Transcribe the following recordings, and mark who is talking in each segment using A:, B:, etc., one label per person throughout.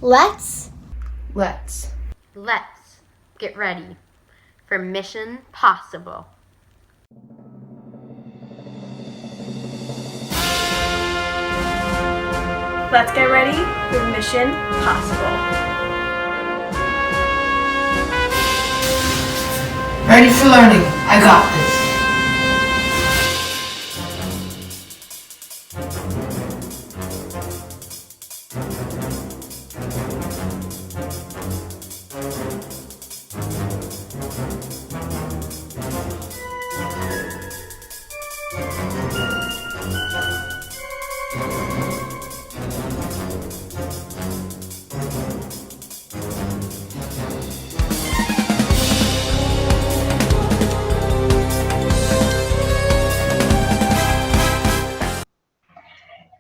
A: Let's
B: get ready for Mission Possible.
C: Let's get ready for Mission Possible.
D: Ready for learning. I got this.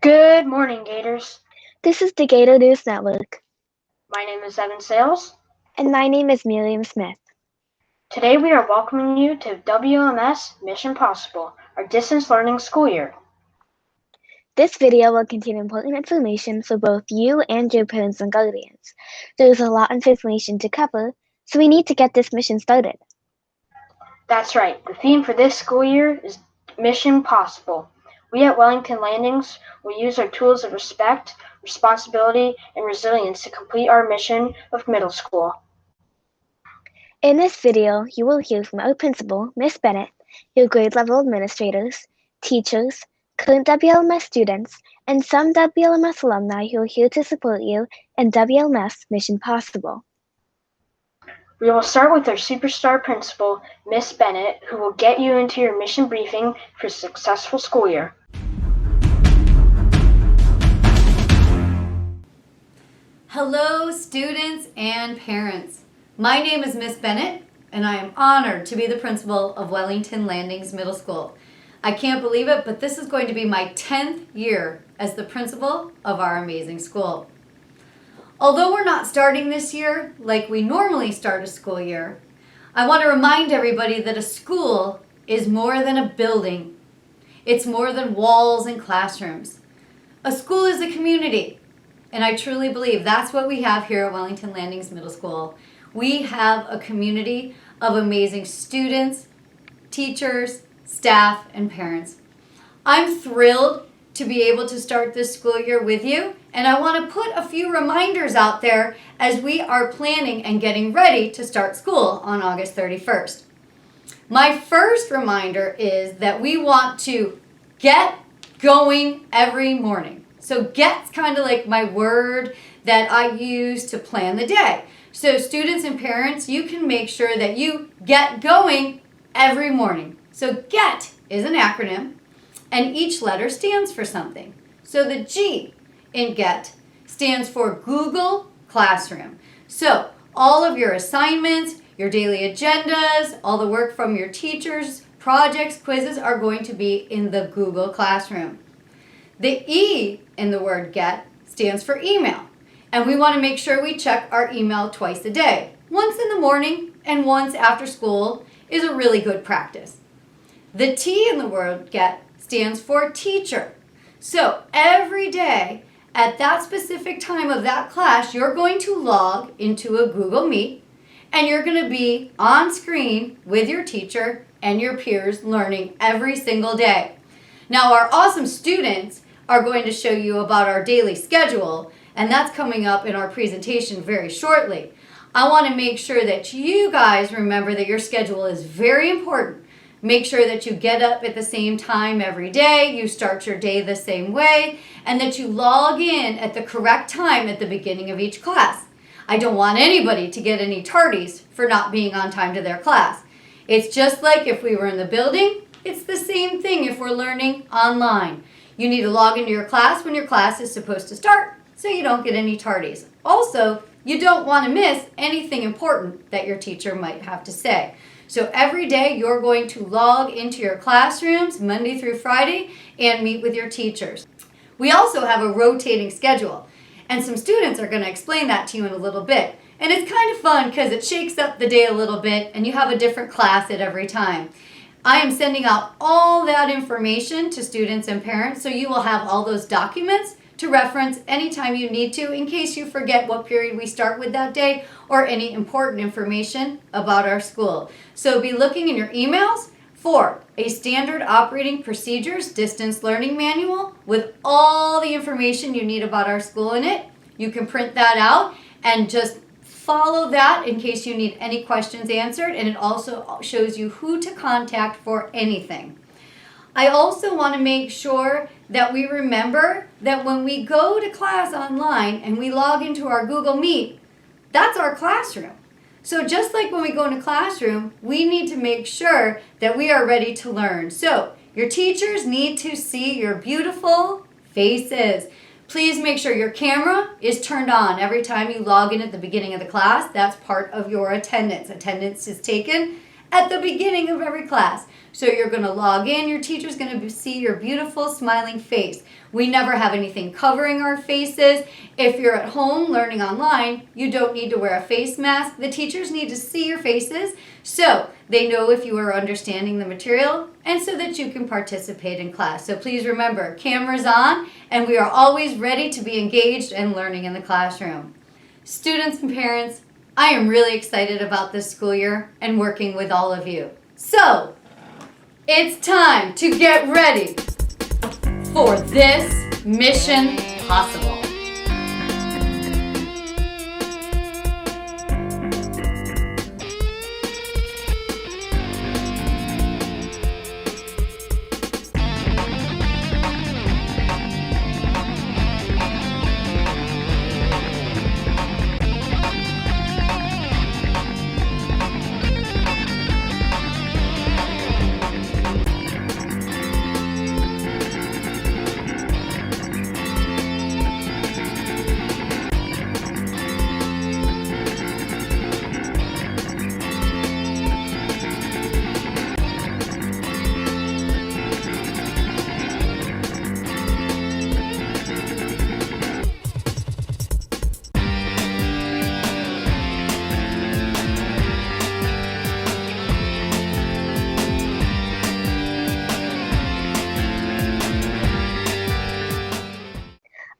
C: Good morning, Gators.
A: This is the Gator News Network.
C: My name is Evan Sales.
A: And my name is Miriam Smith.
C: Today we are welcoming you to WMS Mission Possible, our distance learning school year.
A: This video will contain important information for both you and your parents and guardians. There is a lot of information to cover, so we need to get this mission started.
C: That's right. The theme for this school year is Mission Possible. We at Wellington Landings will use our tools of respect, responsibility, and resilience to complete our mission of middle school.
A: In this video, you will hear from our principal, Miss Bennett, your grade level administrators, teachers, current WLMS students, and some WLMS alumni who are here to support you in WLMS Mission Possible.
C: We will start with our superstar principal, Miss Bennett, who will get you into your mission briefing for a successful school year.
E: Hello, students and parents. My name is Miss Bennett, and I am honored to be the principal of Wellington Landings Middle School. I can't believe it, but this is going to be my 10th year as the principal of our amazing school. Although we're not starting this year like we normally start a school year, I want to remind everybody that a school is more than a building. It's more than walls and classrooms. A school is a community, and I truly believe that's what we have here at Wellington Landings Middle School. We have a community of amazing students, teachers, staff, and parents. I'm thrilled to be able to start this school year with you, and I want to put a few reminders out there as we are planning and getting ready to start school on August 31st. My first reminder is that we want to get going every morning. So get's kind of like my word that I use to plan the day. So students and parents, you can make sure that you get going every morning. So GET is an acronym, and each letter stands for something. So the G in GET stands for Google Classroom. So all of your assignments, your daily agendas, all the work from your teachers, projects, quizzes are going to be in the Google Classroom. The E in the word GET stands for email. And we want to make sure we check our email twice a day. Once in the morning and once after school is a really good practice. The T in the word GET stands for teacher. So every day at that specific time of that class, you're going to log into a Google Meet and you're going to be on screen with your teacher and your peers learning every single day. Now our awesome students are going to show you about our daily schedule, and that's coming up in our presentation very shortly. I want to make sure that you guys remember that your schedule is very important. Make sure that you get up at the same time every day, you start your day the same way, and that you log in at the correct time at the beginning of each class. I don't want anybody to get any tardies for not being on time to their class. It's just like if we were in the building, it's the same thing if we're learning online. You need to log into your class when your class is supposed to start so you don't get any tardies. Also, you don't want to miss anything important that your teacher might have to say. So every day you're going to log into your classrooms Monday through Friday and meet with your teachers. We also have a rotating schedule, and some students are going to explain that to you in a little bit. And it's kind of fun because it shakes up the day a little bit and you have a different class at every time. I am sending out all that information to students and parents so you will have all those documents to reference anytime you need to in case you forget what period we start with that day or any important information about our school. So be looking in your emails for a standard operating procedures distance learning manual with all the information you need about our school in it. You can print that out and just follow that in case you need any questions answered, and it also shows you who to contact for anything. I also want to make sure that we remember that when we go to class online and we log into our Google Meet, that's our classroom. So just like when we go into classroom, we need to make sure that we are ready to learn. So your teachers need to see your beautiful faces. Please make sure your camera is turned on every time you log in at the beginning of the class. That's part of your attendance. Attendance is taken at the beginning of every class. So you're going to log in, your teacher's going to see your beautiful smiling face. We never have anything covering our faces. If you're at home learning online, you don't need to wear a face mask. The teachers need to see your faces so they know if you are understanding the material and so that you can participate in class. So please remember, cameras on, and we are always ready to be engaged and learning in the classroom. Students and parents, I am really excited about this school year and working with all of you. So, it's time to get ready for this Mission Possible.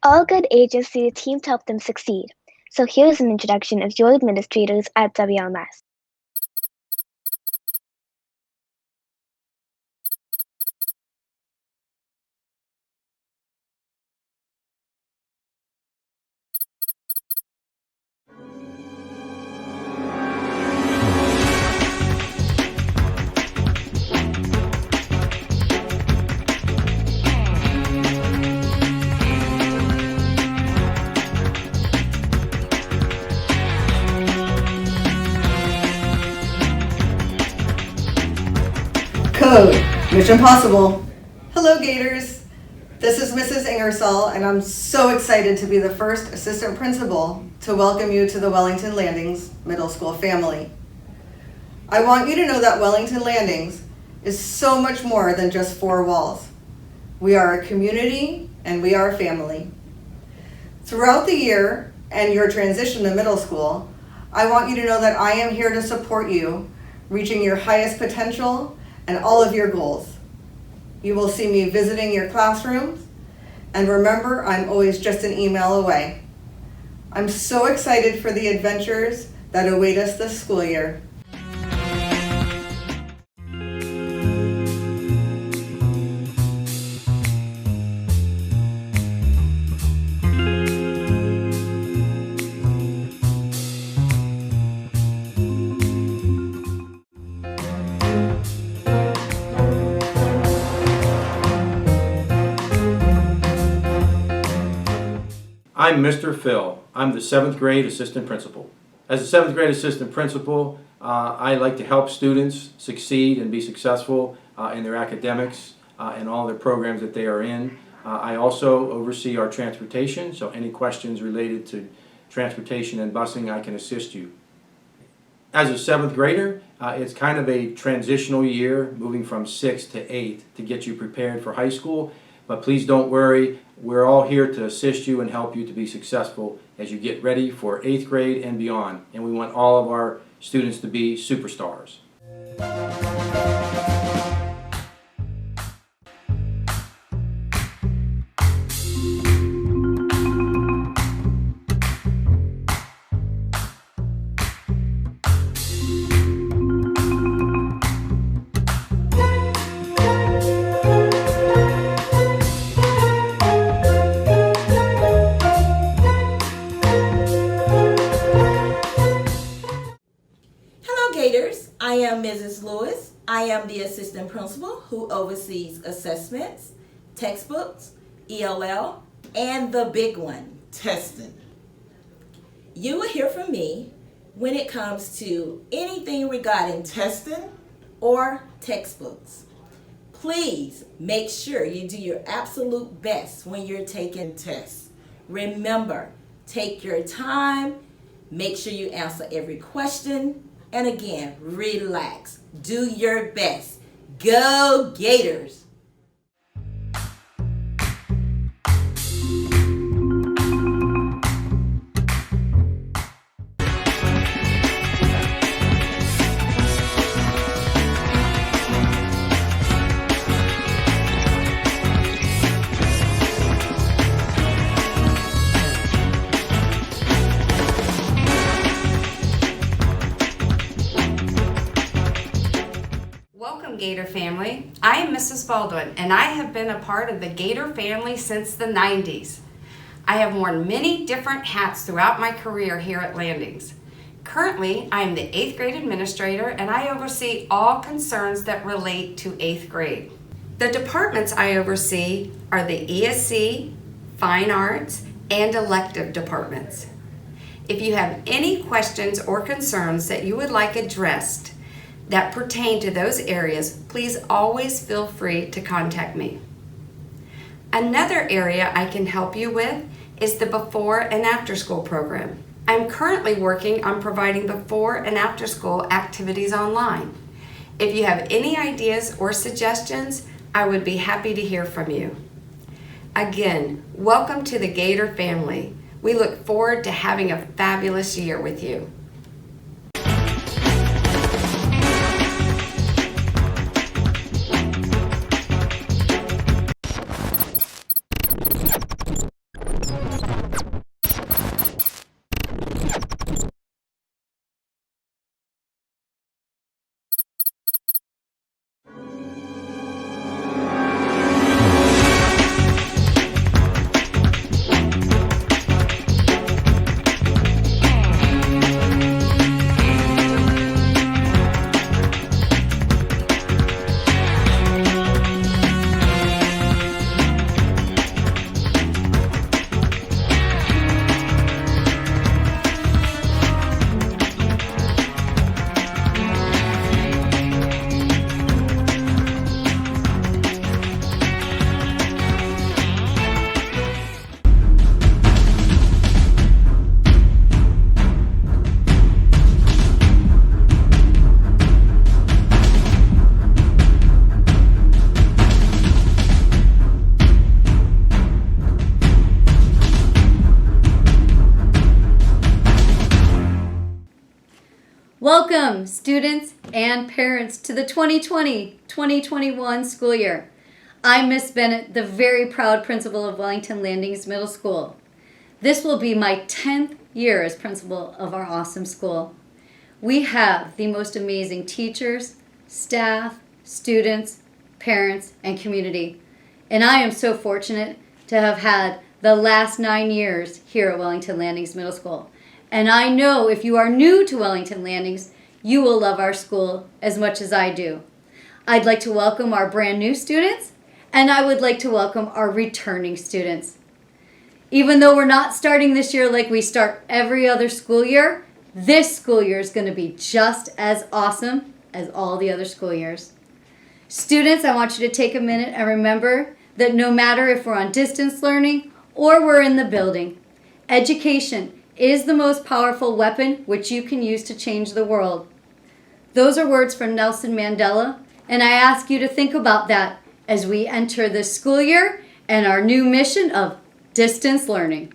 A: All good ages need a team to help them succeed. So here's an introduction of your administrators at WLMS.
F: Code, Mission Possible. Hello Gators, this is Mrs. Ingersoll and I'm so excited to be the first assistant principal to welcome you to the Wellington Landings Middle School family. I want you to know that Wellington Landings is so much more than just four walls. We are a community and we are a family. Throughout the year and your transition to middle school, I want you to know that I am here to support you reaching your highest potential and all of your goals. You will see me visiting your classrooms, and remember, I'm always just an email away. I'm so excited for the adventures that await us this school year.
G: I'm Mr. Phil. I'm the 7th grade assistant principal. As a 7th grade assistant principal, I like to help students succeed and be successful in their academics and all their programs that they are in. I also oversee our transportation, so any questions related to transportation and busing, I can assist you. As a 7th grader, it's kind of a transitional year, moving from 6th to 8th to get you prepared for high school. But please don't worry, we're all here to assist you and help you to be successful as you get ready for 8th grade and beyond. And we want all of our students to be superstars.
H: I am the assistant principal who oversees assessments, textbooks, ELL, and the big one, testing. You will hear from me when it comes to anything regarding testing or textbooks. Please make sure you do your absolute best when you're taking tests. Remember, take your time, make sure you answer every question, and again, relax. Do your best. Go Gators!
B: Welcome, Gator family. I am Mrs. Baldwin, and I have been a part of the Gator family since the 90s. I have worn many different hats throughout my career here at Landings. Currently, I am the 8th grade administrator, and I oversee all concerns that relate to 8th grade. The departments I oversee are the ESC, Fine Arts, and elective departments. If you have any questions or concerns that you would like addressed that pertain to those areas, please always feel free to contact me. Another area I can help you with is the before and after school program. I'm currently working on providing before and after school activities online. If you have any ideas or suggestions, I would be happy to hear from you. Again, welcome to the Gator family. We look forward to having a fabulous year with you.
E: Welcome, students and parents, to the 2020-2021 school year. I'm Miss Bennett, the very proud principal of Wellington Landings Middle School. This will be my 10th year as principal of our awesome school. We have the most amazing teachers, staff, students, parents, and community. And I am so fortunate to have had the last 9 years here at Wellington Landings Middle School. And I know if you are new to Wellington Landings, you will love our school as much as I do. I'd like to welcome our brand new students, and I would like to welcome our returning students. Even though we're not starting this year like we start every other school year, this school year is going to be just as awesome as all the other school years. Students, I want you to take a minute and remember that no matter if we're on distance learning or we're in the building, education is the most powerful weapon which you can use to change the world. Those are words from Nelson Mandela, and I ask you to think about that as we enter this school year and our new mission of distance learning.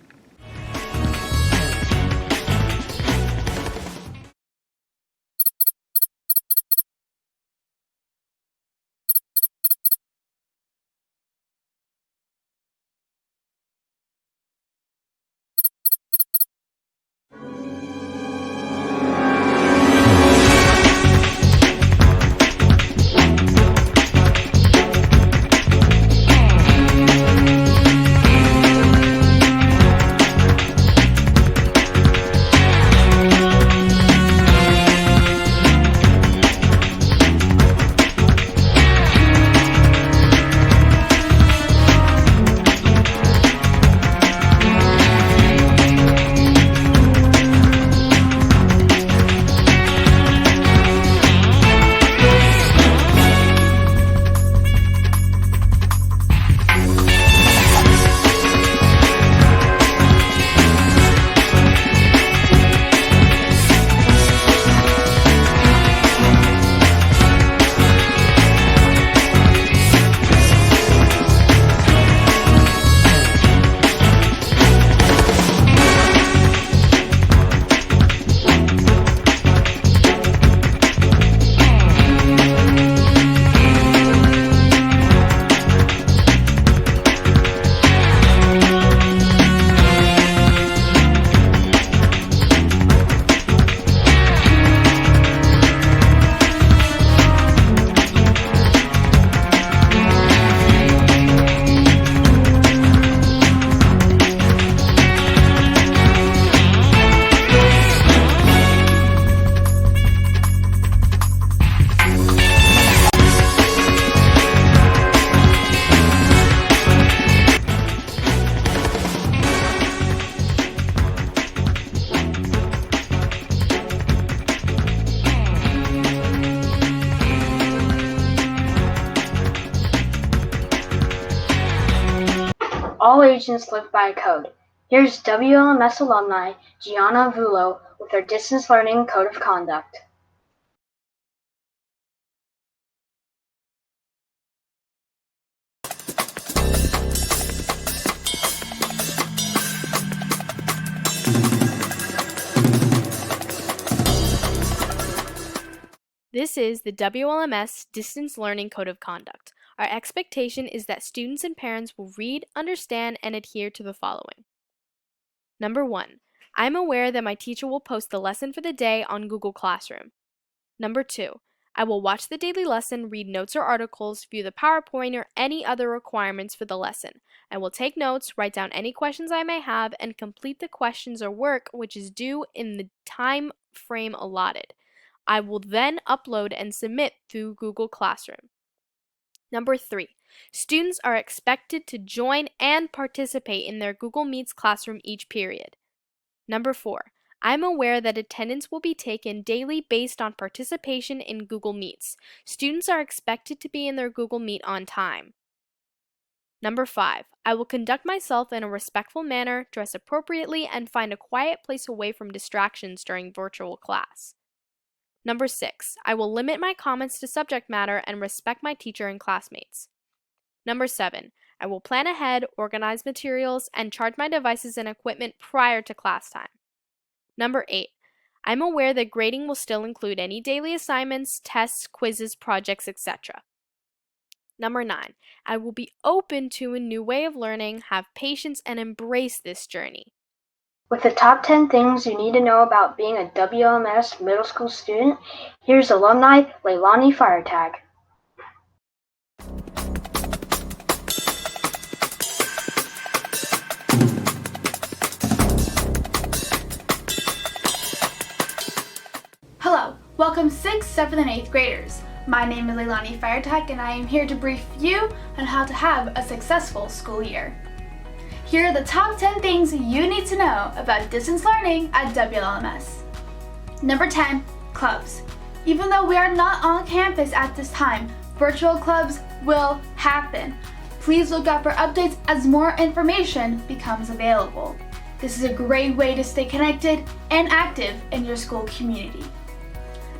C: agents live by a code. Here's WLMS alumni Gianna Vullo with her Distance Learning Code of Conduct.
I: This is the WLMS Distance Learning Code of Conduct. Our expectation is that students and parents will read, understand, and adhere to the following. Number 1. I'm aware that my teacher will post the lesson for the day on Google Classroom. Number 2. I will watch the daily lesson, read notes or articles, view the PowerPoint or any other requirements for the lesson. I will take notes, write down any questions I may have, and complete the questions or work which is due in the time frame allotted. I will then upload and submit through Google Classroom. Number 3. Students are expected to join and participate in their Google Meets classroom each period. Number 4. I'm aware that attendance will be taken daily based on participation in Google Meets. Students are expected to be in their Google Meet on time. Number 5. I will conduct myself in a respectful manner, dress appropriately, and find a quiet place away from distractions during virtual class. Number 6. I will limit my comments to subject matter and respect my teacher and classmates. Number 7. I will plan ahead, organize materials, and charge my devices and equipment prior to class time. Number 8. I'm aware that grading will still include any daily assignments, tests, quizzes, projects, etc. Number 9. I will be open to a new way of learning, have patience, and embrace this journey.
C: With the top 10 things you need to know about being a WLMS middle school student, here's alumni Leilani Firetag.
J: Hello, welcome 6th, 7th, and 8th graders. My name is Leilani Firetag and I am here to brief you on how to have a successful school year. Here are the top 10 things you need to know about distance learning at WLMS. Number 10, clubs. Even though we are not on campus at this time, virtual clubs will happen. Please look out for updates as more information becomes available. This is a great way to stay connected and active in your school community.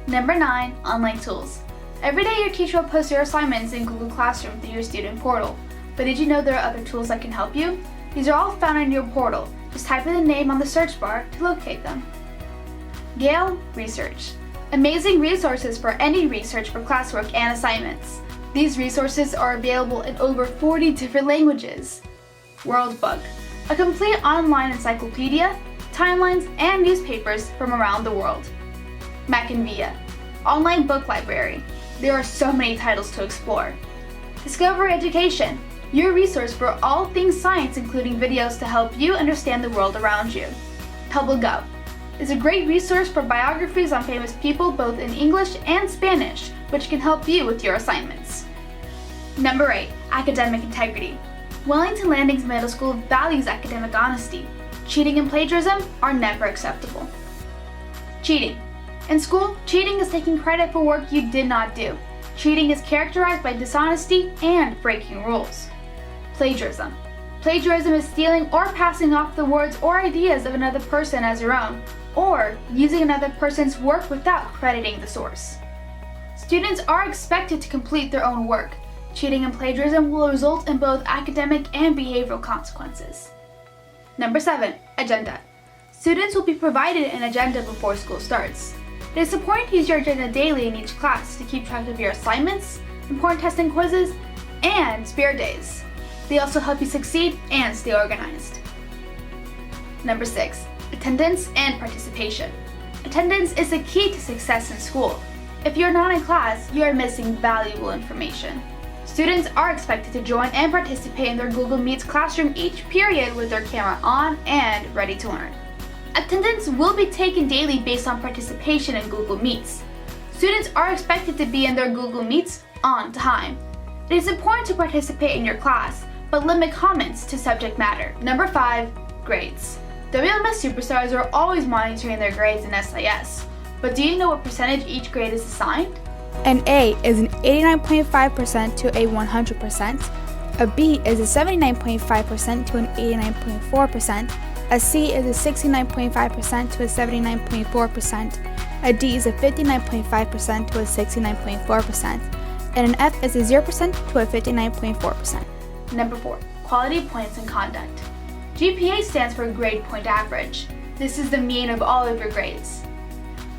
J: Number 9, online tools. Every day your teacher will post your assignments in Google Classroom through your student portal. But did you know there are other tools that can help you? These are all found in your portal. Just type in the name on the search bar to locate them. Gale Research. Amazing resources for any research for classwork and assignments. These resources are available in over 40 different languages. Worldbook. A complete online encyclopedia, timelines, and newspapers from around the world. Mackinvia. Online book library. There are so many titles to explore. Discover Education. Your resource for all things science, including videos to help you understand the world around you. PubbleGov is a great resource for biographies on famous people both in English and Spanish, which can help you with your assignments. Number 8, academic integrity. Wellington Landings Middle School values academic honesty. Cheating and plagiarism are never acceptable. Cheating. In school, cheating is taking credit for work you did not do. Cheating is characterized by dishonesty and breaking rules. Plagiarism. Plagiarism is stealing or passing off the words or ideas of another person as your own, or using another person's work without crediting the source. Students are expected to complete their own work. Cheating and plagiarism will result in both academic and behavioral consequences. Number 7, agenda. Students will be provided an agenda before school starts. It is important to use your agenda daily in each class to keep track of your assignments, important tests and quizzes, and spare days. They also help you succeed and stay organized. Number 6, attendance and participation. Attendance is the key to success in school. If you're not in class, you are missing valuable information. Students are expected to join and participate in their Google Meets classroom each period with their camera on and ready to learn. Attendance will be taken daily based on participation in Google Meets. Students are expected to be in their Google Meets on time. It is important to participate in your class, but limit comments to subject matter. Number 5, grades. WLMS superstars are always monitoring their grades in SIS, but do you know what percentage each grade is assigned?
K: An A is an 89.5% to a 100%.
J: A B is a 79.5% to an 89.4%. A C is a 69.5% to a 79.4%. A D is a 59.5% to a 69.4%. And an F is a 0% to a 59.4%. Number 4. Quality points and conduct. GPA stands for grade point average. This is the mean of all of your grades.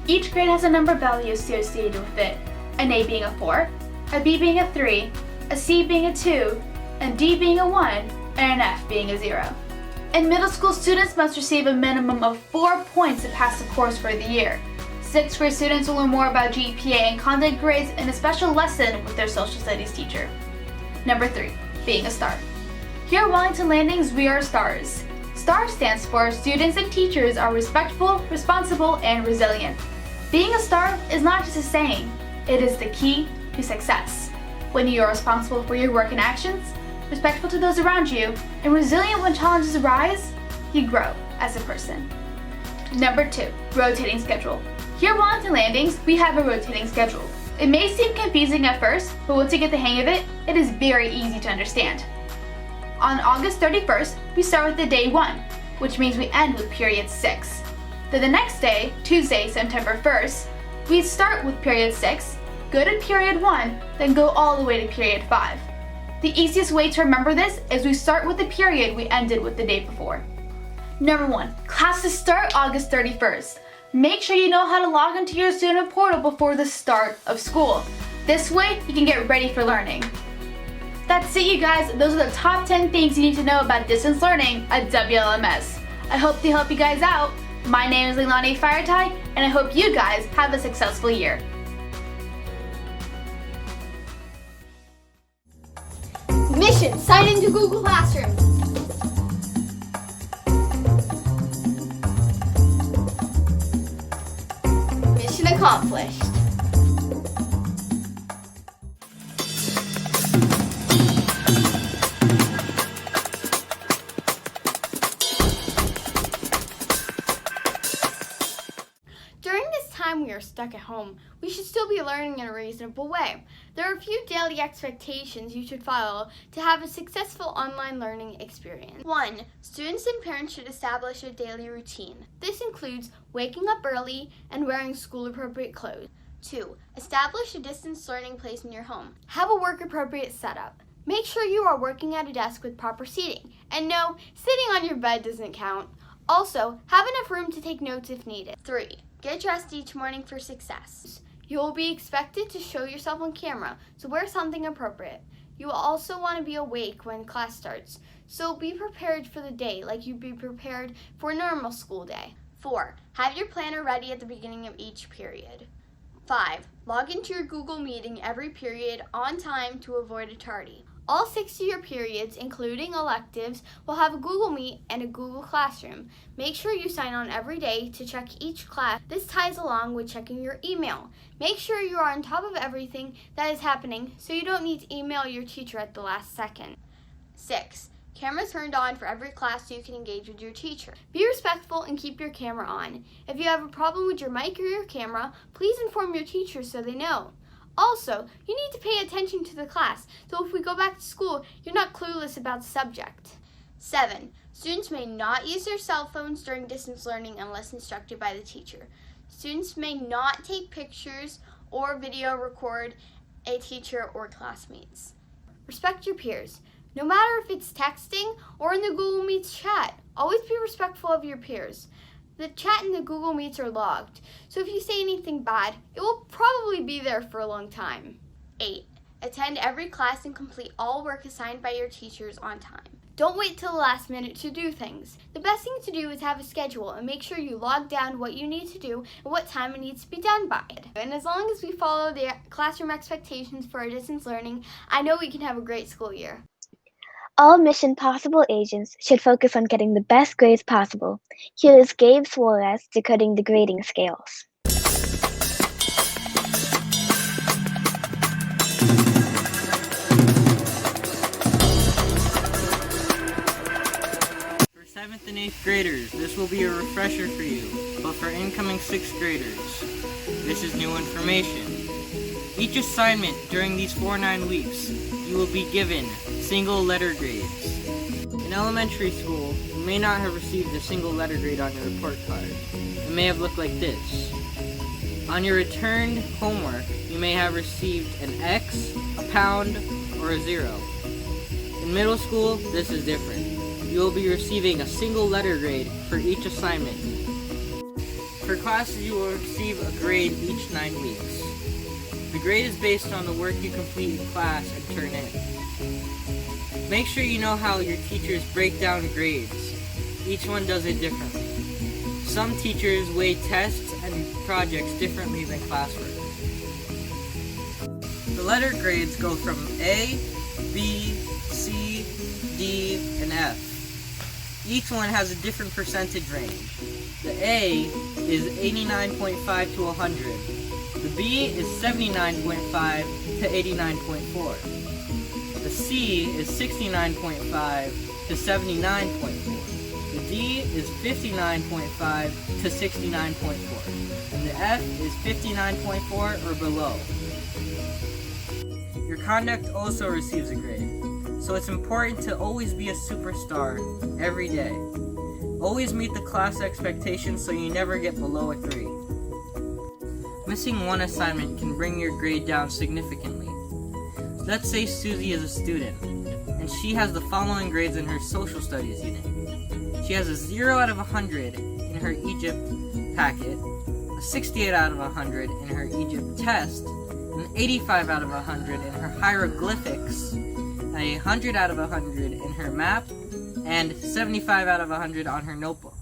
J: Each grade has a number value associated with it, an A being a 4, a B being a 3, a C being a 2, a D being a 1, and an F being a 0. In middle school, students must receive a minimum of 4 points to pass the course for the year. 6th grade students will learn more about GPA and conduct grades in a special lesson with their social studies teacher. Number 3, being a star. Here at Wellington Landings, we are stars. STAR stands for Students and Teachers Are Respectful, Responsible, and Resilient. Being a star is not just a saying, it is the key to success. When you are responsible for your work and actions, respectful to those around you, and resilient when challenges arise, you grow as a person. Number 2, rotating schedule. Here at Wellington Landings, we have a rotating schedule. It may seem confusing at first, but once you get the hang of it, it is very easy to understand. On August 31st, we start with the day 1, which means we end with period 6. Then the next day, Tuesday, September 1st, we start with period 6, go to period 1, then go all the way to period 5. The easiest way to remember this is we start with the period we ended with the day before. Number 1, classes start August 31st. Make sure you know how to log into your student portal before the start of school. This way, you can get ready for learning. That's it, you guys. Those are the top 10 things you need to know about distance learning at WLMS. I hope they help you guys out. My name is Leilani Firetie, and I hope you guys have a successful year.
K: Mission, sign into Google Classroom. Mission accomplished. During this time we are stuck at home, we should still be learning in a reasonable way. There are a few daily expectations you should follow to have a successful online learning experience. 1. Students and parents should establish a daily routine. This includes waking up early and wearing school-appropriate clothes. 2. Establish a distance learning place in your home. Have a work-appropriate setup. Make sure you are working at a desk with proper seating. And no, sitting on your bed doesn't count. Also, have enough room to take notes if needed. 3. Get dressed each morning for success. You will be expected to show yourself on camera, so wear something appropriate. You will also want to be awake when class starts, so be prepared for the day like you'd be prepared for a normal school day. 4. Have your planner ready at the beginning of each period. 5. Log into your Google Meeting every period on time to avoid a tardy. All 6 of your periods, including electives, will have a Google Meet and a Google Classroom. Make sure you sign on every day to check each class. This ties along with checking your email. Make sure you are on top of everything that is happening so you don't need to email your teacher at the last second. 6. Cameras turned on for every class so you can engage with your teacher. Be respectful and keep your camera on. If you have a problem with your mic or your camera, please inform your teacher so they know. Also, you need to pay attention to the class, so if we go back to school, you're not clueless about the subject. 7. Students may not use their cell phones during distance learning unless instructed by the teacher. Students may not take pictures or video record a teacher or classmates. Respect your peers. No matter if it's texting or in the Google Meets chat, always be respectful of your peers. The chat and the Google Meets are logged, so if you say anything bad, it will probably be there for a long time. 8. Attend every class and complete all work assigned by your teachers on time. Don't wait till the last minute to do things. The best thing to do is have a schedule and make sure you log down what you need to do and what time it needs to be done by. And as long as we follow the classroom expectations for our distance learning, I know we can have a great school year.
A: All Mission Possible agents should focus on getting the best grades possible. Here is Gabe Suarez decoding the grading scales.
L: For 7th and 8th graders, this will be a refresher for you, but for incoming 6th graders, this is new information. Each assignment during these 4-9 weeks, you will be given single letter grades. In elementary school, you may not have received a single letter grade on your report card. It may have looked like this. On your returned homework, you may have received an X, a pound, or a 0. In middle school, this is different. You will be receiving a single letter grade for each assignment. For classes, you will receive a grade each 9 weeks. The grade is based on the work you complete in class and turn in. Make sure you know how your teachers break down grades. Each one does it differently. Some teachers weigh tests and projects differently than classwork. The letter grades go from A, B, C, D, and F. Each one has a different percentage range. The A is 89.5 to 100. The B is 79.5 to 89.4. The C is 69.5 to 79.4. The D is 59.5 to 69.4. And the F is 59.4 or below. Your conduct also receives a grade, so it's important to always be a superstar every day. Always meet the class expectations so you never get below a 3. Missing one assignment can bring your grade down significantly. Let's say Susie is a student, and she has the following grades in her social studies unit. She has a 0 out of 100 in her Egypt packet, a 68 out of 100 in her Egypt test, an 85 out of 100 in her hieroglyphics, a 100 out of 100 in her map, and 75 out of 100 on her notebook.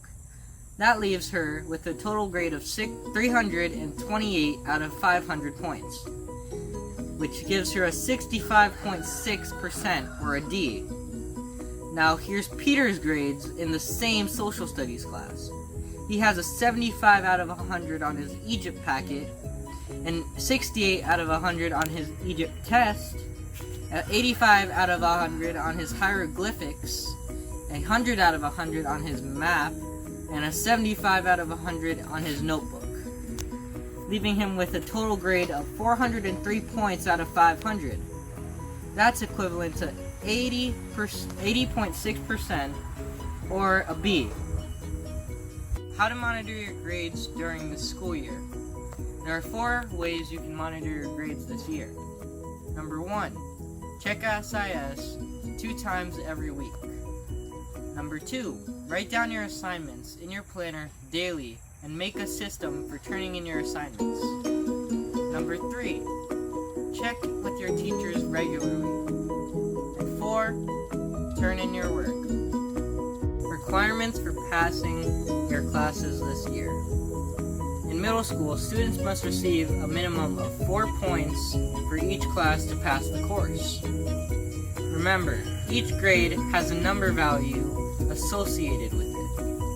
L: That leaves her with a total grade of 328 out of 500 points, which gives her a 65.6% or a D. Now here's Peter's grades in the same social studies class. He has a 75 out of 100 on his Egypt packet, and 68 out of 100 on his Egypt test, 85 out of 100 on his hieroglyphics, 100 out of 100 on his map, and a 75 out of 100 on his notebook, leaving him with a total grade of 403 points out of 500. That's equivalent to 80.6% or a B. How to monitor your grades during the school year. There are 4 ways you can monitor your grades this year. Number 1, check SIS 2 times every week. Number 2, write down your assignments in your planner daily and make a system for turning in your assignments. Number 3, check with your teachers regularly. And 4, turn in your work. Requirements for passing your classes this year. In middle school, students must receive a minimum of 4 points for each class to pass the course. Remember, each grade has a number value associated with it.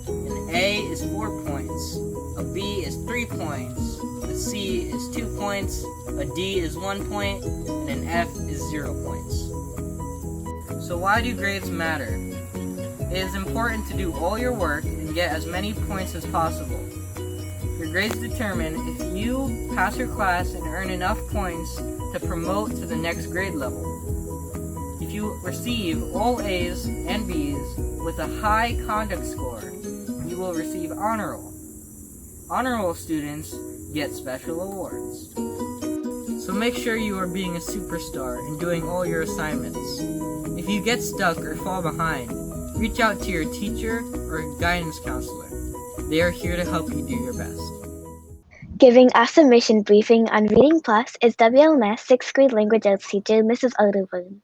L: An A is 4 points, a B is 3 points, a C is 2 points, a D is 1 point, and an F is 0 points. So why do grades matter? It is important to do all your work and get as many points as possible. Your grades determine if you pass your class and earn enough points to promote to the next grade level. If you receive all A's and B's with a high conduct score, you will receive honor roll. Honor roll students get special awards. So make sure you are being a superstar and doing all your assignments. If you get stuck or fall behind, reach out to your teacher or guidance counselor. They are here to help you do your best.
A: Giving us a mission briefing on Reading Plus is WLMS 6th grade language arts teacher Mrs. Odoburn.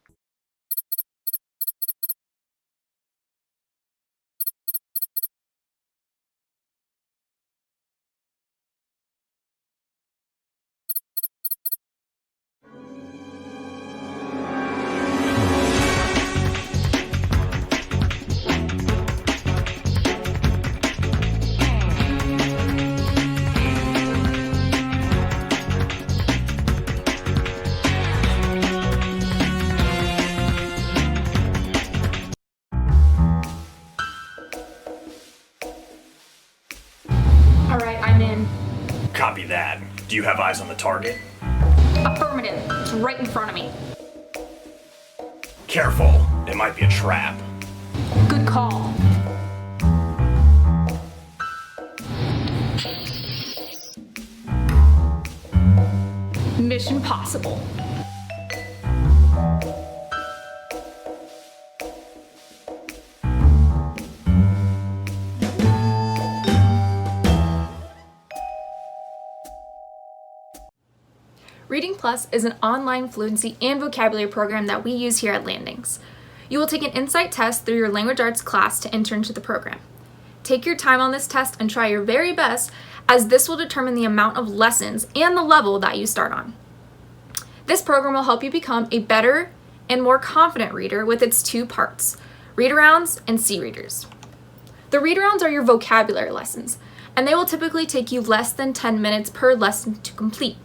M: Alright, I'm in.
N: Copy that. Do you have eyes on the target?
M: Affirmative. It's right in front of me.
N: Careful, it might be a trap.
M: Good call. Mission possible.
O: Reading Plus is an online fluency and vocabulary program that we use here at Landings. You will take an insight test through your language arts class to enter into the program. Take your time on this test and try your very best, as this will determine the amount of lessons and the level that you start on. This program will help you become a better and more confident reader with its two parts, read-arounds and C-readers. The read-arounds are your vocabulary lessons, and they will typically take you less than 10 minutes per lesson to complete.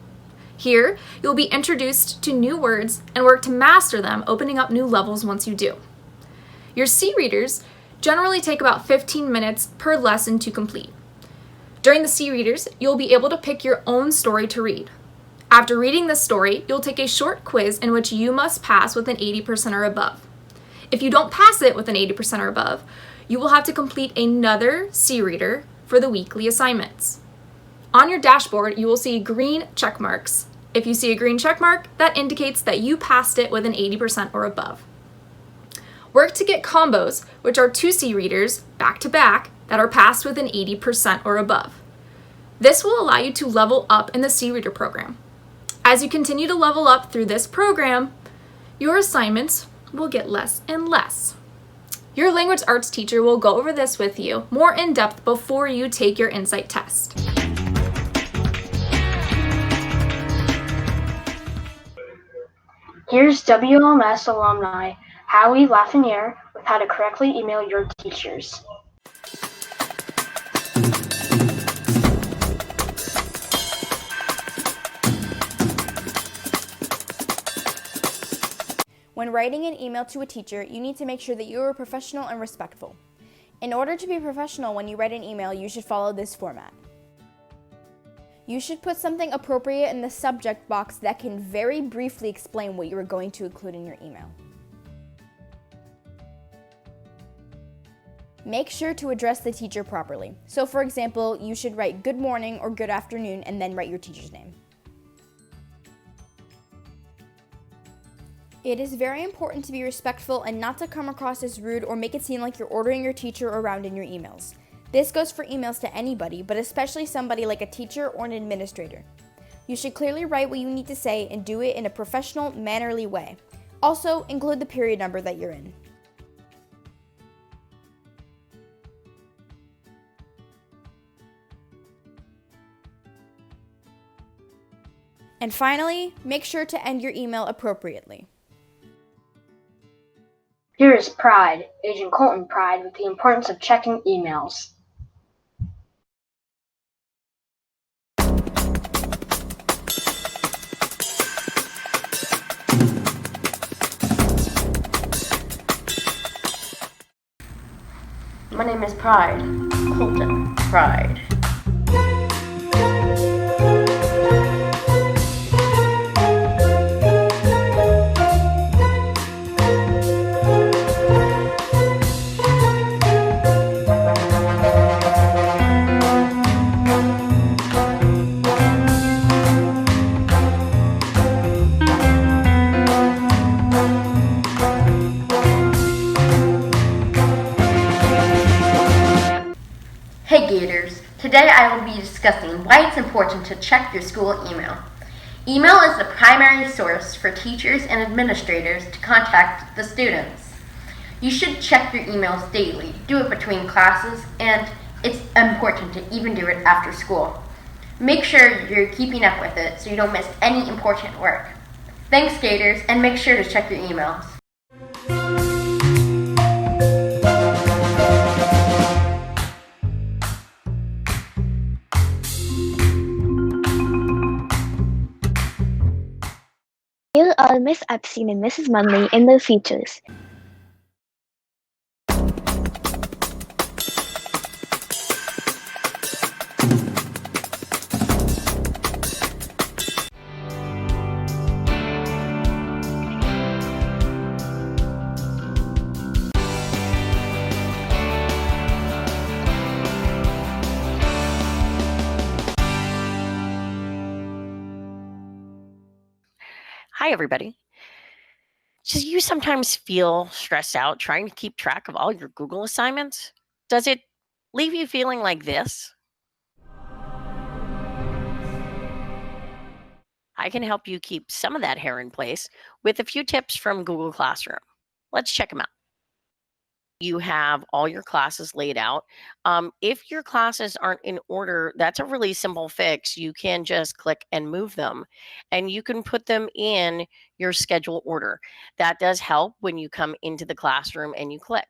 O: Here, you'll be introduced to new words and work to master them, opening up new levels once you do. Your C-readers generally take about 15 minutes per lesson to complete. During the C-readers, you'll be able to pick your own story to read. After reading this story, you'll take a short quiz in which you must pass with an 80% or above. If you don't pass it with an 80% or above, you will have to complete another C-reader for the weekly assignments. On your dashboard, you will see green check marks. If you see a green check mark, that indicates that you passed it with an 80% or above. Work to get combos, which are 2 C-readers back to back that are passed with an 80% or above. This will allow you to level up in the C-reader program. As you continue to level up through this program, your assignments will get less and less. Your language arts teacher will go over this with you more in depth before you take your insight test.
C: Here's WLMS alumni Howie Lafreniere with how to correctly email your teachers.
P: When writing an email to a teacher, you need to make sure that you are professional and respectful. In order to be professional when you write an email, you should follow this format. You should put something appropriate in the subject box that can very briefly explain what you are going to include in your email. Make sure to address the teacher properly. So for example, you should write good morning or good afternoon and then write your teacher's name. It is very important to be respectful and not to come across as rude or make it seem like you're ordering your teacher around in your emails. This goes for emails to anybody, but especially somebody like a teacher or an administrator. You should clearly write what you need to say and do it in a professional, mannerly way. Also, include the period number that you're in. And finally, make sure to end your email appropriately.
C: Here is Pride, Agent Colton Pride, with the importance of checking emails.
Q: My name is Pride, Colton Pride. Hey Gators, today I will be discussing why it's important to check your school email. Email is the primary source for teachers and administrators to contact the students. You should check your emails daily, do it between classes, and it's important to even do it after school. Make sure you're keeping up with it so you don't miss any important work. Thanks Gators, and make sure to check your emails.
A: Here are Miss Epstein and Mrs. Munley in their features.
R: Hi, everybody. Do you sometimes feel stressed out trying to keep track of all your Google assignments? Does it leave you feeling like this? I can help you keep some of that hair in place with a few tips from Google Classroom. Let's check them out. You have all your classes laid out. If your classes aren't in order, that's a really simple fix. You can just click and move them, and you can put them in your schedule order. That does help when you come into the classroom and you click.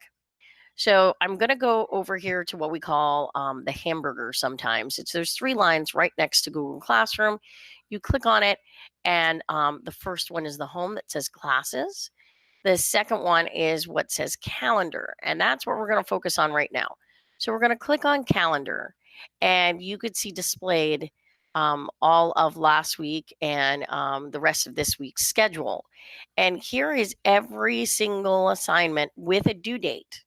R: So I'm going to go over here to what we call the hamburger sometimes. There's 3 lines right next to Google Classroom. You click on it, and the first one is the home that says classes. The second one is what says calendar, and that's what we're going to focus on right now. So we're going to click on calendar, and you could see displayed all of last week and the rest of this week's schedule. And here is every single assignment with a due date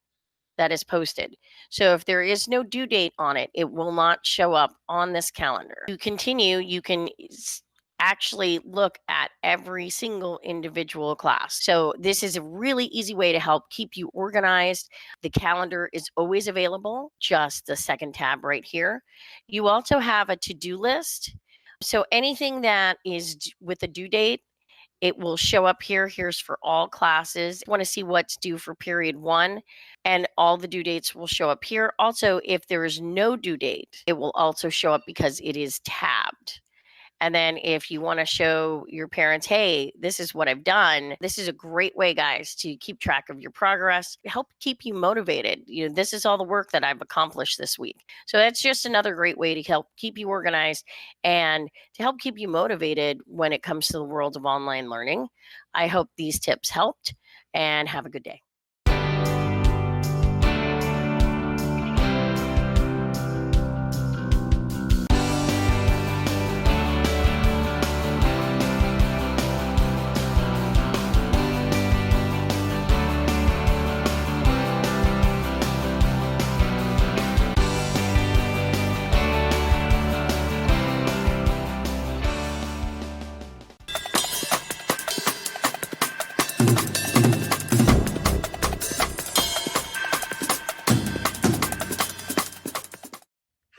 R: that is posted. So if there is no due date on it, it will not show up on this calendar. To continue, you can actually look at every single individual class. So this is a really easy way to help keep you organized. The calendar is always available, just the second tab right here. You also have a to-do list. So anything that is with a due date, it will show up here. Here's for all classes. You want to see what's due for period 1, and all the due dates will show up here. Also, if there is no due date, it will also show up because it is tabbed. And then if you want to show your parents, hey, this is what I've done, this is a great way, guys, to keep track of your progress, help keep you motivated. This is all the work that I've accomplished this week. So that's just another great way to help keep you organized and to help keep you motivated when it comes to the world of online learning. I hope these tips helped, and have a good day.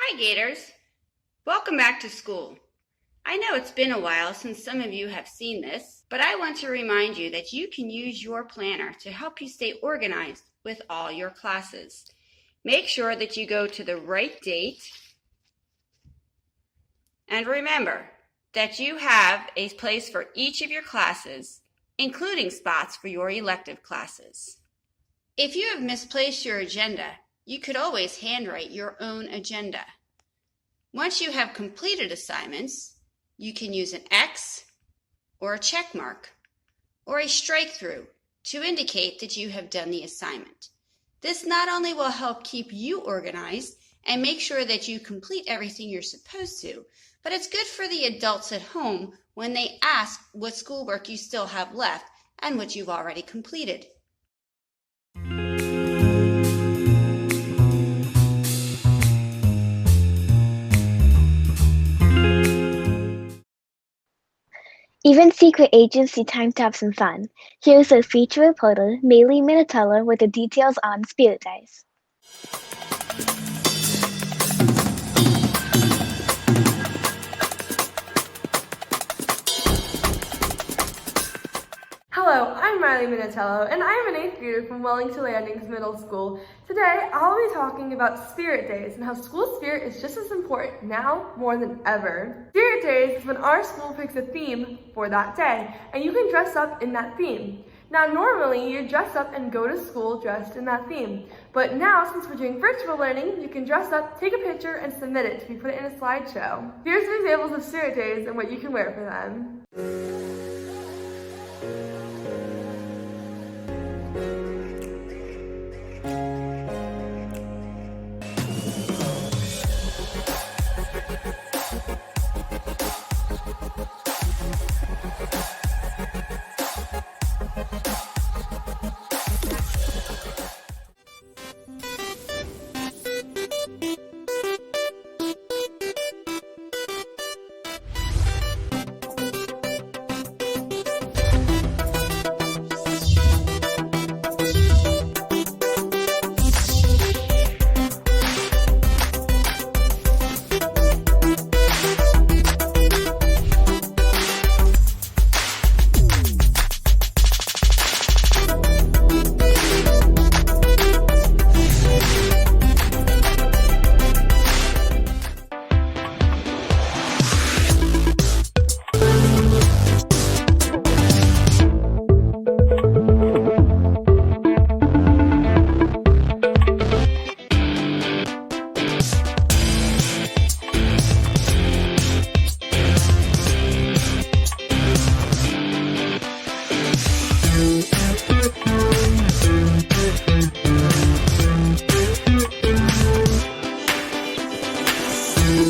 B: Hi, Gators. Welcome back to school. I know it's been a while since some of you have seen this, but I want to remind you that you can use your planner to help you stay organized with all your classes. Make sure that you go to the right date, and remember that you have a place for each of your classes, including spots for your elective classes. If you have misplaced your agenda, you could always handwrite your own agenda. Once you have completed assignments, you can use an X or a check mark or a strike through to indicate that you have done the assignment. This not only will help keep you organized and make sure that you complete everything you're supposed to, but it's good for the adults at home when they ask what schoolwork you still have left and what you've already completed.
A: Even secret agents need time to have some fun. Here's our feature reporter, Maylee Minatello, with the details on Spirit Days.
S: Hello, I'm Riley Minatello, and I'm an 8th grader from Wellington Landings Middle School. Today, I'll be talking about Spirit Days and how school spirit is just as important now more than ever. Spirit Days is when our school picks a theme for that day, and you can dress up in that theme. Now, normally, you dress up and go to school dressed in that theme. But now, since we're doing virtual learning, you can dress up, take a picture, and submit it to be put in a slideshow. Here's some examples of Spirit Days and what you can wear for them. Now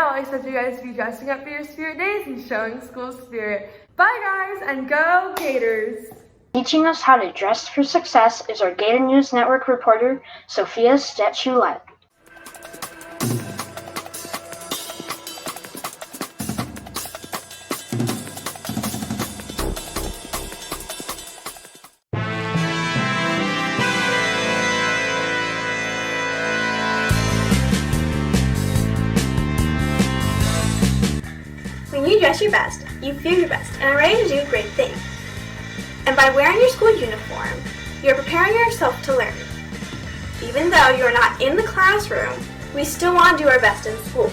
S: I expect you guys to be dressing up for your spirit days and showing school spirit. Bye guys, and go Gators!
C: Teaching us how to dress for success is our Gator News Network reporter, Sophia Stetschulette.
T: When you dress your best, you feel your best and are ready to do great things. And by wearing your school uniform, you are preparing yourself to learn. Even though you are not in the classroom, we still want to do our best in school.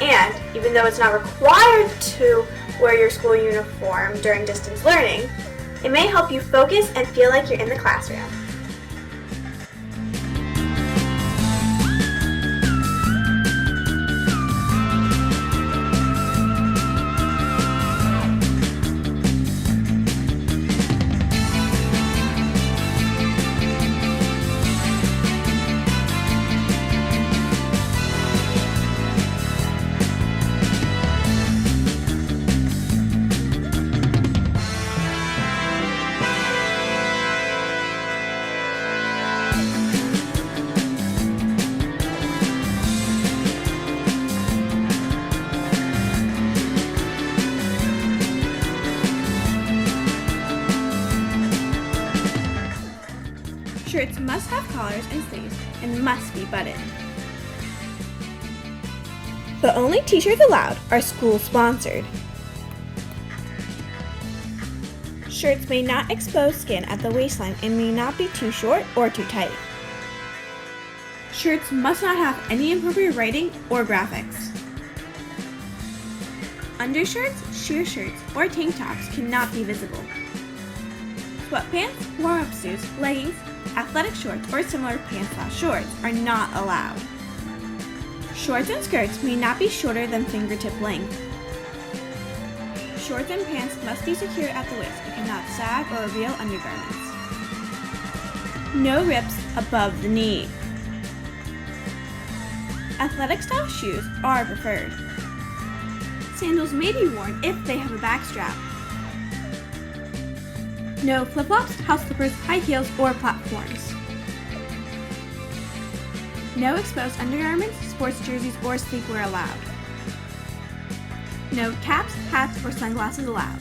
T: And even though it's not required to wear your school uniform during distance learning, it may help you focus and feel like you're in the classroom.
U: Shirts must have collars and sleeves and must be buttoned. The only t-shirts allowed are school-sponsored. Shirts may not expose skin at the waistline and may not be too short or too tight. Shirts must not have any inappropriate writing or graphics. Undershirts, sheer shirts, or tank tops cannot be visible. Sweatpants, warm-up suits, leggings, athletic shorts, or similar pants/shorts are not allowed. Shorts and skirts may not be shorter than fingertip length. Shorts and pants must be secured at the waist and cannot sag or reveal undergarments. No rips above the knee. Athletic style shoes are preferred. Sandals may be worn if they have a back strap. No flip-flops, house slippers, high heels, or platforms. No exposed undergarments, sports jerseys, or sleepwear allowed. No caps, hats, or sunglasses allowed.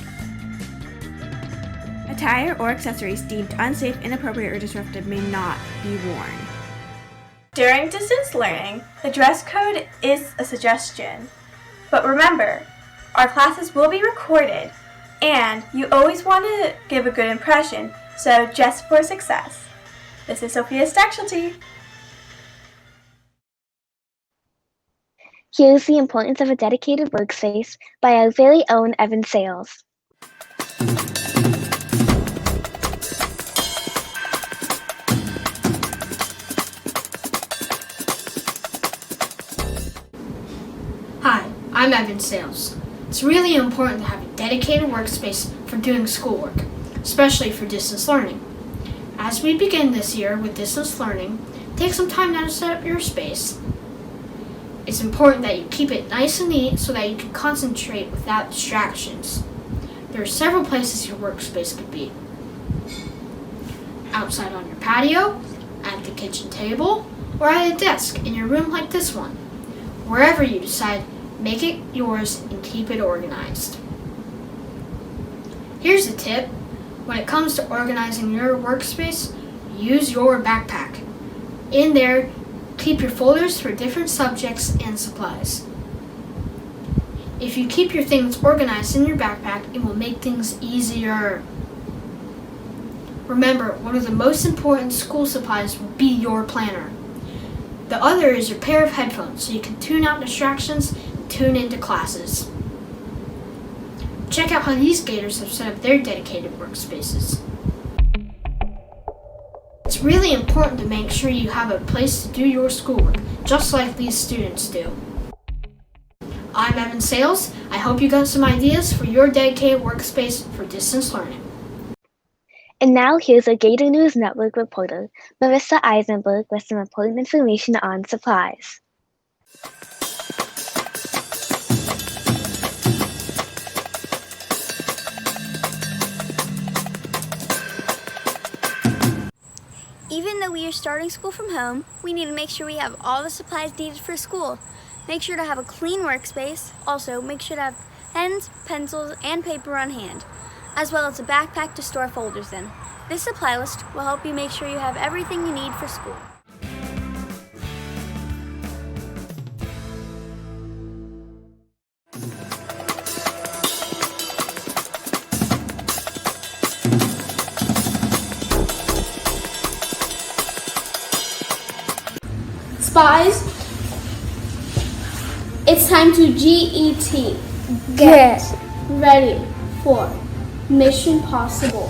U: Attire or accessories deemed unsafe, inappropriate, or disruptive may not be worn.
T: During distance learning, the dress code is a suggestion. But remember, our classes will be recorded, and you always want to give a good impression, so dress for success. This is Sophia Stetschulette.
A: Here's The Importance of a Dedicated Workspace by our very own Evan Sales.
V: Hi, I'm Evan Sales. It's really important to have a dedicated workspace for doing schoolwork, especially for distance learning. As we begin this year with distance learning, take some time now to set up your space. It's important that you keep it nice and neat so that you can concentrate without distractions. There are several places your workspace could be. Outside on your patio, at the kitchen table, or at a desk in your room like this one. Wherever you decide, make it yours and keep it organized. Here's a tip. When it comes to organizing your workspace, use your backpack. In there, keep your folders for different subjects and supplies. If you keep your things organized in your backpack, it will make things easier. Remember, one of the most important school supplies will be your planner. The other is your pair of headphones so you can tune out distractions and tune into classes. Check out how these Gators have set up their dedicated workspaces. It's really important to make sure you have a place to do your schoolwork, just like these students do. I'm Evan Sales. I hope you got some ideas for your dedicated workspace for distance learning.
A: And now here's a Gator News Network reporter, Marissa Eisenberg, with some important information on supplies.
D: Even though we are starting school from home, we need to make sure we have all the supplies needed for school. Make sure to have a clean workspace. Also, make sure to have pens, pencils, and paper on hand, as well as a backpack to store folders in. This supply list will help you make sure you have everything you need for school.
F: Spies, it's time to GET. Get ready for Mission Possible.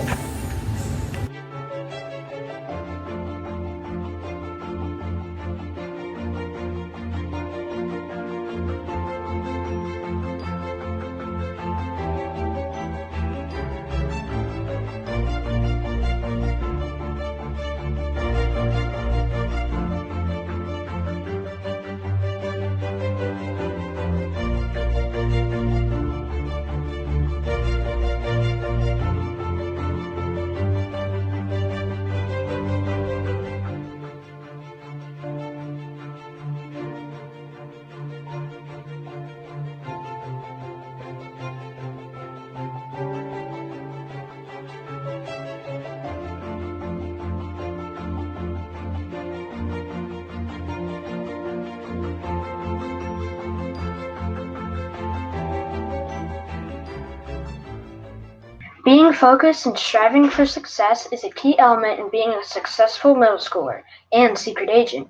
C: Being focused and striving for success is a key element in being a successful middle schooler and secret agent.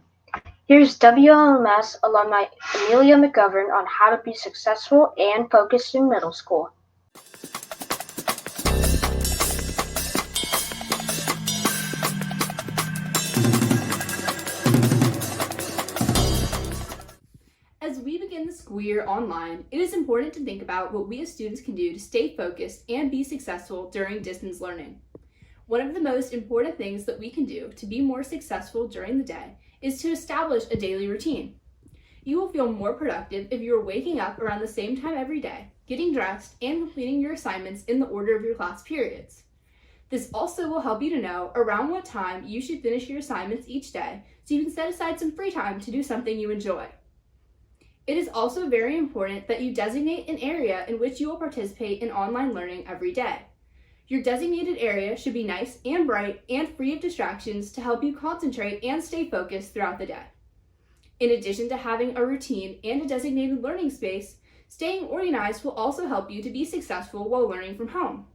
C: Here's WLMS alumni Amelia McGovern on how to be successful and focused in middle school.
W: As we begin the school year online, it is important to think about what we as students can do to stay focused and be successful during distance learning. One of the most important things that we can do to be more successful during the day is to establish a daily routine. You will feel more productive if you are waking up around the same time every day, getting dressed, and completing your assignments in the order of your class periods. This also will help you to know around what time you should finish your assignments each day so you can set aside some free time to do something you enjoy. It is also very important that you designate an area in which you will participate in online learning every day. Your designated area should be nice and bright and free of distractions to help you concentrate and stay focused throughout the day. In addition to having a routine and a designated learning space, staying organized will also help you to be successful while learning from home.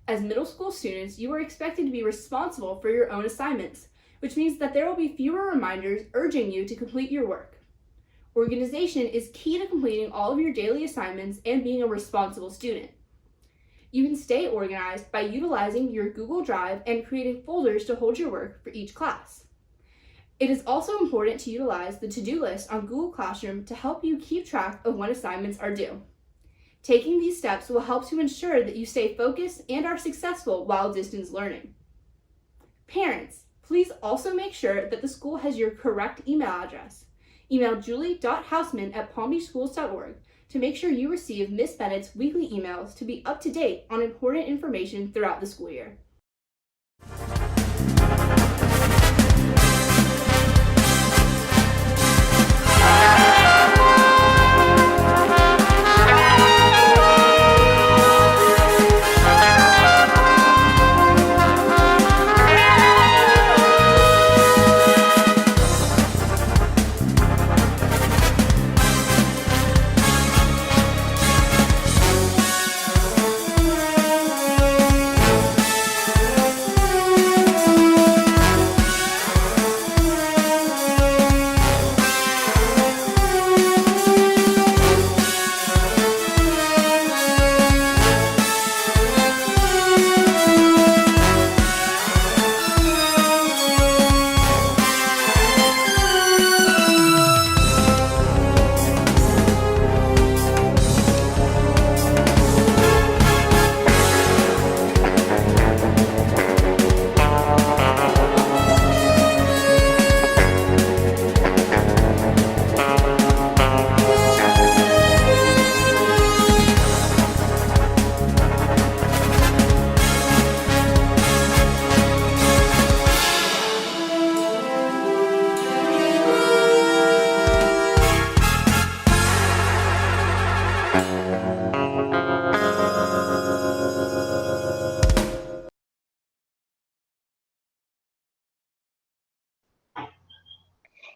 W: As middle school students, you are expected to be responsible for your own assignments, which means that there will be fewer reminders urging you to complete your work. Organization is key to completing all of your daily assignments and being a responsible student. You can stay organized by utilizing your Google Drive and creating folders to hold your work for each class. It is also important to utilize the to-do list on Google Classroom to help you keep track of when assignments are due. Taking these steps will help to ensure that you stay focused and are successful while distance learning. Parents, please also make sure that the school has your correct email address. Email julie.houseman@palmbeachschools.org to make sure you receive Miss Bennett's weekly emails to be up to date on important information throughout the school year.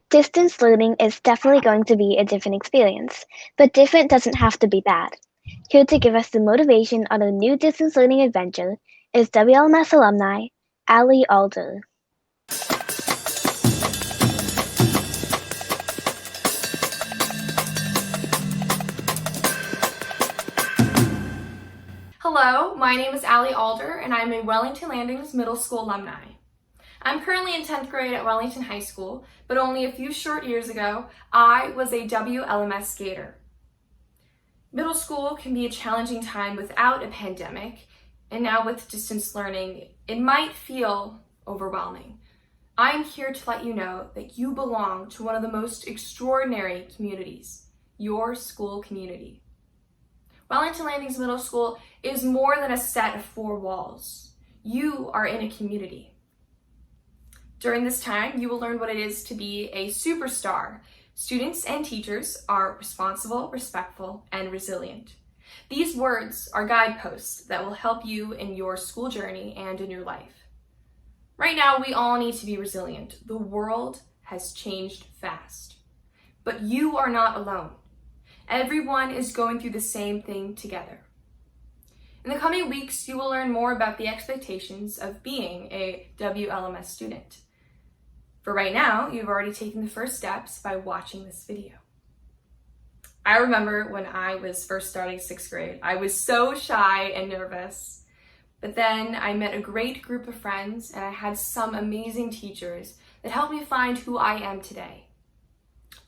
A: Distance learning is definitely going to be a different experience, but different doesn't have to be bad. Here to give us the motivation on a new distance learning adventure is WLMS alumni, Allie Alder.
O: Hello, my name is Allie Alder, and I'm a Wellington Landings Middle School alumni. I'm currently in 10th grade at Wellington High School, but only a few short years ago, I was a WLMS Gator. Middle school can be a challenging time without a pandemic, and now with distance learning, it might feel overwhelming. I'm here to let you know that you belong to one of the most extraordinary communities, your school community. Wellington Landings Middle School is more than a set of four walls. You are in a community. During this time, you will learn what it is to be a superstar. Students and teachers are responsible, respectful, and resilient. These words are guideposts that will help you in your school journey and in your life. Right now, we all need to be resilient. The world has changed fast. But you are not alone. Everyone is going through the same thing together. In the coming weeks, you will learn more about the expectations of being a WLMS student. For right now, you've already taken the first steps by watching this video. I remember when I was first starting 6th grade, I was so shy and nervous. But then I met a great group of friends and I had some amazing teachers that helped me find who I am today.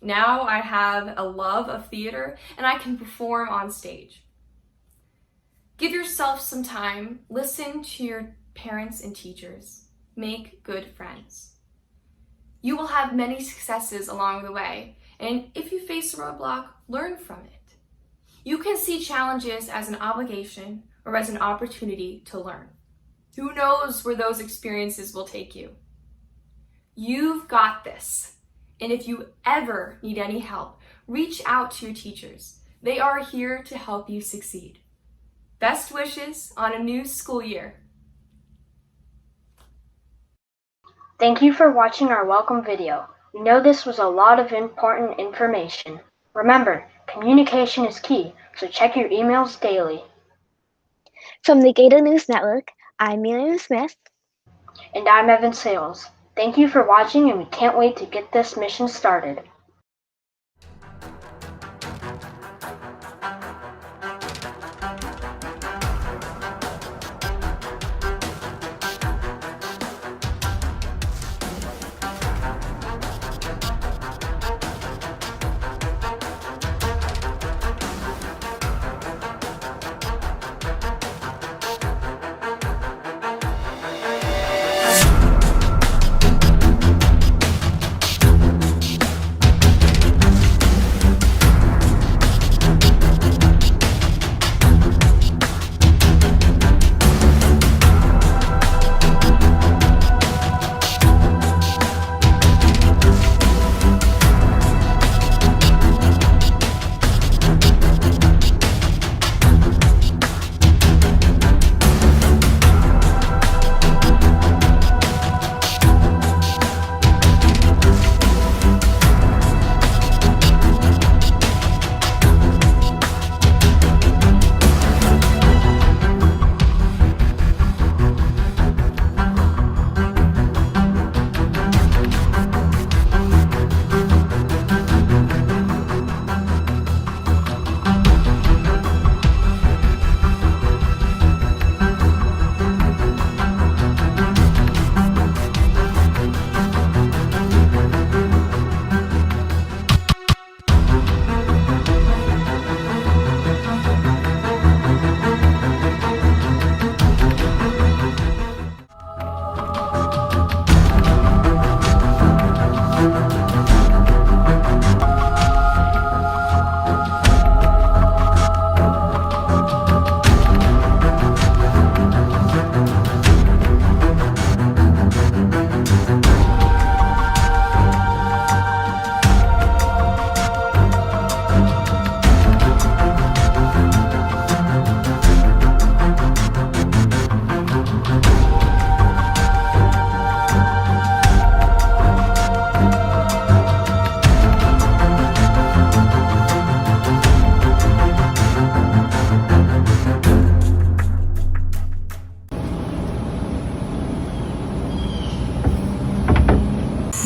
O: Now I have a love of theater and I can perform on stage. Give yourself some time, listen to your parents and teachers, make good friends. You will have many successes along the way, and if you face a roadblock, learn from it. You can see challenges as an obligation or as an opportunity to learn. Who knows where those experiences will take you? You've got this, and if you ever need any help, reach out to your teachers. They are here to help you succeed. Best wishes on a new school year.
C: Thank you for watching our welcome video. We know this was a lot of important information. Remember, communication is key, so check your emails daily.
A: From the Gator News Network, I'm Miriam Smith.
C: And I'm Evan Sales. Thank you for watching, and we can't wait to get this mission started.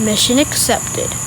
E: Mission accepted.